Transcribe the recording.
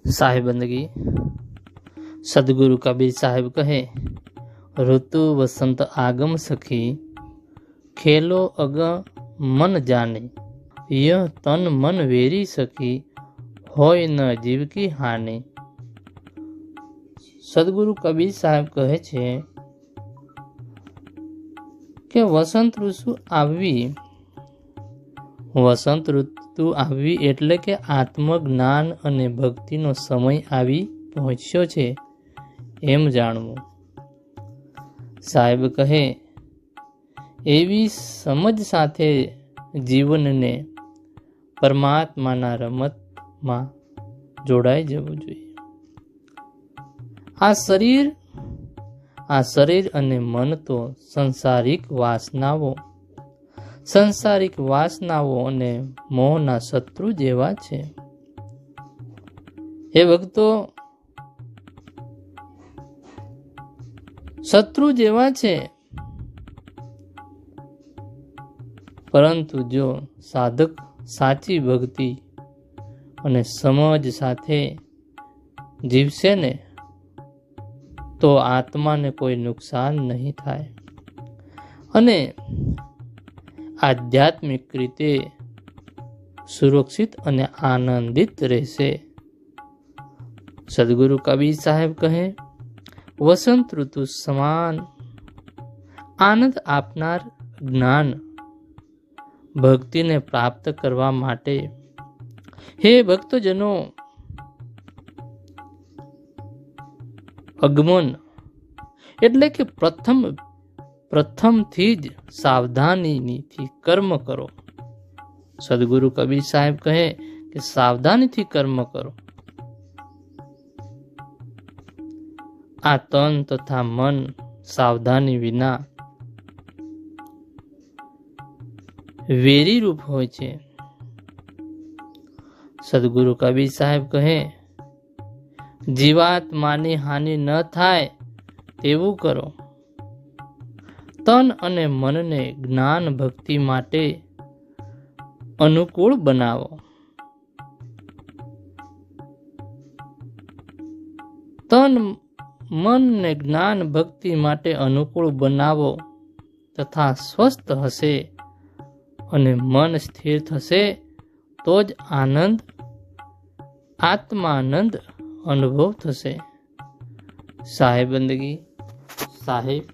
साहिबंदगी। सदगुरु कबीर साहिब कहे, ऋतु वसंत आगम सखी, खेलो अग मन जाने, यह तन मन वेरी सखी, होय न जीव की हानि। सदगुरु कबीर साहेब કહે છે કે વસંત ઋતુ આવવી એટલે કે આત્મજ્ઞાન અને ભક્તિનો સમય આવી પહોંચ્યો છે એમ જાણવું। સાહેબ કહે, એવી સમજ સાથે જીવનને પરમાત્માના રમતમાં જોડાઈ જવું જોઈએ। આ શરીર અને મન તો સંસારિક વાસનાઓ અને મોહના શત્રુ જેવા છે। એ ભક્તો શત્રુ જેવા છે, પરંતુ જો સાધક સાચી ભક્તિ અને સમજ સાથે જીવશે ને તો આત્માને કોઈ નુકસાન નહીં થાય અને આધ્યાત્મિક રીતે સુરક્ષિત અને આનંદિત રહેશે। સદગુરુ કબીર સાહેબ કહે, વસંત ઋતુ સમાન આનંદ આપનાર જ્ઞાન ભક્તિને પ્રાપ્ત કરવા માટે હે ભક્તજનો આગમન એટલે કે પ્રથમથી જ સાવધાનીથી કર્મ કરો। સદગુરુ કબીર સાહેબ કહે કે સાવધાનીથી કર્મ કરો। આ તન તથા મન સાવધાની વિના વેરી રૂપ હોય છે। સદગુરુ કબીર સાહેબ કહે, જીવાત્માની હાનિ ન થાય તેવું કરો। તન અને મનને જ્ઞાન ભક્તિ માટે અનુકૂળ બનાવો। તન મનને જ્ઞાન ભક્તિ માટે અનુકૂળ બનાવો તથા સ્વસ્થ હશે અને મન સ્થિર થશે તો જ આત્માનંદ અનુભવ થશે। સાહેબંદગી, સાહેબ।